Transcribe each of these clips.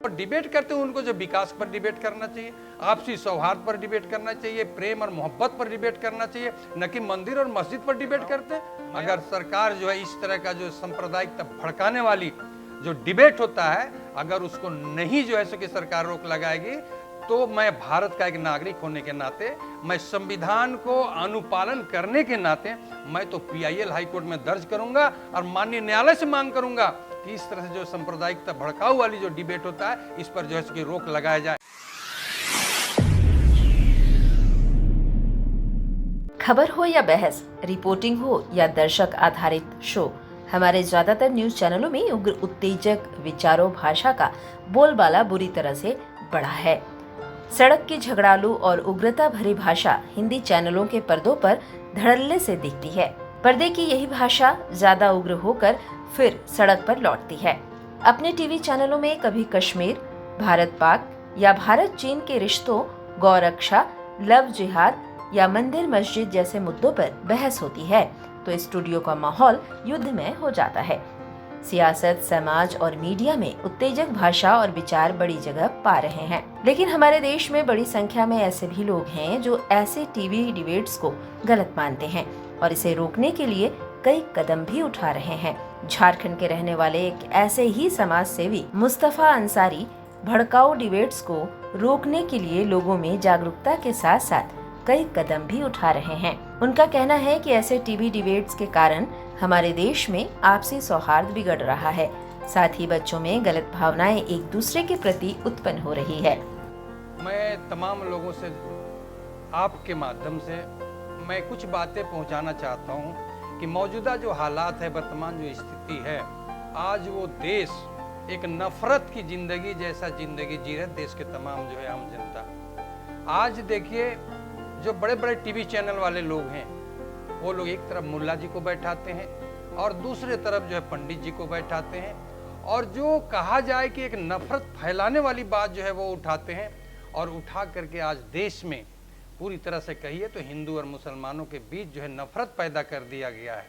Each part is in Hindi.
और डिबेट करते हैं उनको जो विकास पर डिबेट करना चाहिए, आपसी सौहार्द पर डिबेट करना चाहिए, प्रेम और मोहब्बत पर डिबेट करना चाहिए, न कि मंदिर और मस्जिद पर डिबेट करते हैं। अगर सरकार जो है इस तरह का जो सांप्रदायिकता भड़काने वाली जो डिबेट होता है, अगर उसको नहीं जो है सो कि सरकार रोक लगाएगी, तो मैं भारत का एक नागरिक होने के नाते, मैं संविधान को अनुपालन करने के नाते, मैं तो PIL हाईकोर्ट में दर्ज करूंगा और माननीय न्यायालय से मांग करूंगा कि इस तरह से जो सांप्रदायिकता भड़काऊ वाली जो डिबेट होता है, इस पर जो है कि रोक लगाया जाए। खबर हो या बहस, रिपोर्टिंग हो या दर्शक आधारित शो, हमारे ज्यादातर न्यूज चैनलों में उग्र उत्तेजक विचारों भाषा का बोलबाला बुरी तरह से बढ़ा है। सड़क की झगड़ालू और उग्रता भरी भाषा हिंदी चैनलों के पर्दों पर धड़ल्ले से दिखती है। पर्दे की यही भाषा ज्यादा उग्र होकर फिर सड़क पर लौटती है। अपने टीवी चैनलों में कभी कश्मीर, भारत पाक या भारत चीन के रिश्तों, गौरक्षा, लव जिहाद या मंदिर मस्जिद जैसे मुद्दों पर बहस होती है तो स्टूडियो का माहौल युद्धमय हो जाता है। सियासत, समाज और मीडिया में उत्तेजक भाषा और विचार बड़ी जगह पा रहे हैं। लेकिन हमारे देश में बड़ी संख्या में ऐसे भी लोग हैं जो ऐसे टीवी डिबेट्स को गलत मानते हैं और इसे रोकने के लिए कई कदम भी उठा रहे हैं। झारखंड के रहने वाले एक ऐसे ही समाज सेवी मुस्तफा अंसारी भड़काऊ डिबेट्स को रोकने के लिए लोगों में जागरूकता के साथ साथ कई कदम भी उठा रहे हैं। उनका कहना है कि ऐसे टीवी डिबेट्स के कारण हमारे देश में आपसी सौहार्द बिगड़ रहा है, साथ ही बच्चों में गलत भावनाएं एक दूसरे के प्रति उत्पन्न हो रही है। मैं तमाम लोगों से आपके माध्यम से मैं कुछ बातें पहुंचाना चाहता हूं कि मौजूदा जो हालात है, वर्तमान जो स्थिति है, आज वो देश एक नफरत की जिंदगी जैसा जिंदगी जी रहे देश के तमाम जो है आम जनता। आज देखिए जो बड़े बड़े टीवी चैनल वाले लोग हैं, वो लोग एक तरफ मुल्ला जी को बैठाते हैं और दूसरे तरफ जो है पंडित जी को बैठाते हैं, और जो कहा जाए कि एक नफरत फैलाने वाली बात जो है वो उठाते हैं, और उठा करके आज देश में पूरी तरह से कहिए तो हिंदू और मुसलमानों के बीच जो है नफरत पैदा कर दिया गया है।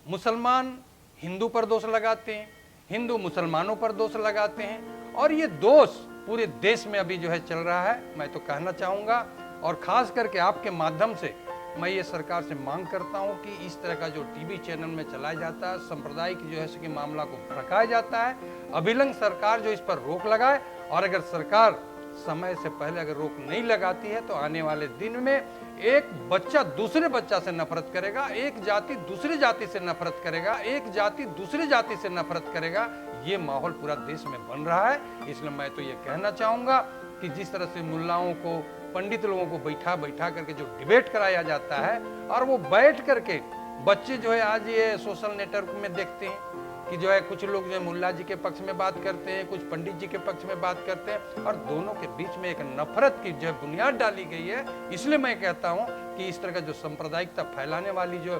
मुसलमान हिंदू पर दोष लगाते हैं, हिंदू मुसलमानों पर दोष लगाते हैं, और ये दोष पूरे देश में अभी जो है चल रहा है। मैं तो कहना चाहूँगा और खास करके आपके माध्यम से मैं ये सरकार से मांग करता हूं कि इस तरह का जो टीवी चैनल में चलाया जाता है, सांप्रदायिक जो है कि मामला को भड़काया जाता है, अभिलंग सरकार जो इस पर रोक लगाए। और अगर सरकार समय से पहले अगर रोक नहीं लगाती है तो आने वाले दिन में एक बच्चा दूसरे बच्चा से नफरत करेगा, एक जाति दूसरी जाति से नफरत करेगा, एक जाति दूसरी जाति से नफरत करेगा। ये माहौल पूरा देश में बन रहा है। इसलिए मैं तो ये कहना चाहूँगा कि जिस तरह से मुल्लाओं को, पंडित लोगों को बैठा बैठा करके जो डिबेट कराया जाता है, और वो बैठ करके बच्चे जो है आज ये सोशल नेटवर्क में देखते हैं कि जो है कुछ लोग जो है मुल्ला जी के पक्ष में बात करते हैं, कुछ पंडित जी के पक्ष में बात करते हैं, और दोनों के बीच में एक नफरत की जो है बुनियाद डाली गई है। इसलिए मैं कहता हूं कि इस तरह का जो सांप्रदायिकता फैलाने वाली जो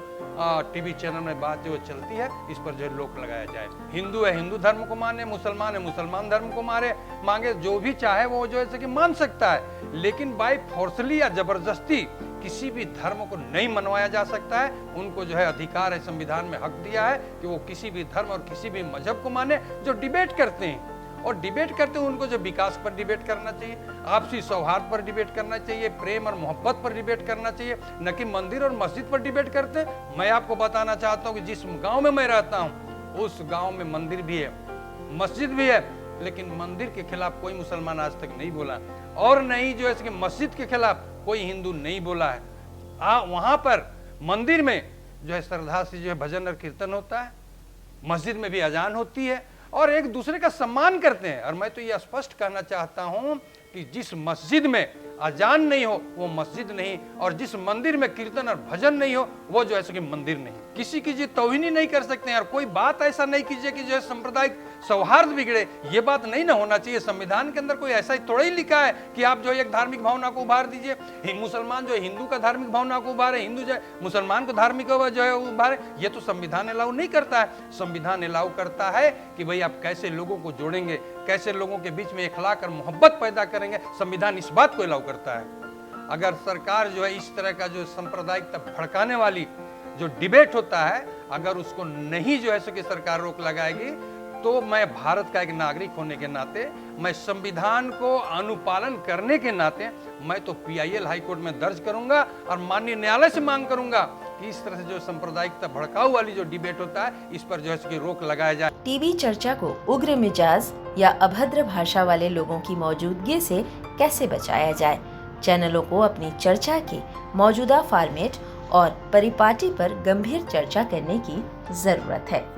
टीवी चैनल में बात जो चलती है, इस पर जो है रोक लगाया जाए। हिंदू है हिंदू धर्म को माने, मुसलमान है मुसलमान धर्म को मांगे, जो भी चाहे वो जो है कि मान सकता है, लेकिन बाय फोर्सली या जबरदस्ती किसी भी धर्म को नहीं मनवाया जा सकता है। उनको जो है अधिकार है, संविधान में हक दिया है कि वो किसी भी धर्म और किसी भी मजहब को माने। जो डिबेट करते हैं और डिबेट करते हैं उनको जो विकास पर डिबेट करना चाहिए, आपसी सौहार्द पर डिबेट करना चाहिए, प्रेम और मोहब्बत पर डिबेट करना चाहिए, न कि मंदिर और मस्जिद पर डिबेट करते हैं। मैं आपको बताना चाहता हूँ कि जिस गाँव में मैं रहता हूँ उस गाँव में मंदिर भी है, मस्जिद भी है, लेकिन मंदिर के खिलाफ कोई मुसलमान आज तक नहीं बोला, और नहीं जो है कि मस्जिद के खिलाफ कोई हिंदू नहीं बोला है। वहां पर मंदिर में जो है श्रद्धा से जो है भजन और कीर्तन होता है, मस्जिद में भी अजान होती है, और एक दूसरे का सम्मान करते हैं। और मैं तो ये स्पष्ट कहना चाहता हूं कि जिस मस्जिद में अजान नहीं हो वो मस्जिद नहीं, और जिस मंदिर में कीर्तन और भजन नहीं हो वो जो है कि मंदिर नहीं। किसी की तौहीनी नहीं कर सकते हैं, और कोई बात ऐसा नहीं कीजिए कि जो है सांप्रदायिक सौहार्द बिगड़े। ये बात नहीं ना होना चाहिए। संविधान के अंदर कोई ऐसा ही थोड़ा ही लिखा है कि आप जो है एक धार्मिक भावना को उभार दीजिए, मुसलमान जो है हिंदू का धार्मिक भावना को उभारे, हिंदू जो है मुसलमान को धार्मिक जो है उभारे। ये तो संविधान अलाउ नहीं करता है। संविधान अलाउ करता है कि भाई आप कैसे लोगों को जोड़ेंगे, कैसे लोगों के बीच में इखलाक और मोहब्बत पैदा करेंगे। संविधान इस बात को अलाउ करता है। अगर सरकार जो है इस तरह का जो सांप्रदायिकता भड़काने वाली जो डिबेट होता है, अगर उसको नहीं जो है कि सरकार रोक लगाएगी, तो मैं भारत का एक नागरिक होने के नाते, मैं संविधान को अनुपालन करने के नाते मैं तो PIL हाई कोर्ट में दर्ज करूंगा और माननीय न्यायालय से मांग करूंगा कि इस तरह से जो सांप्रदायिकता भड़काऊ वाली जो डिबेट होता है, इस पर जो है इसकी रोक लगाया जाए। टीवी चर्चा को उग्र मिजाज या अभद्र भाषा वाले लोगों की मौजूदगी से कैसे बचाया जाए? चैनलों को अपनी चर्चा के मौजूदा फॉर्मेट और परिपाटी पर गंभीर चर्चा करने की जरूरत है।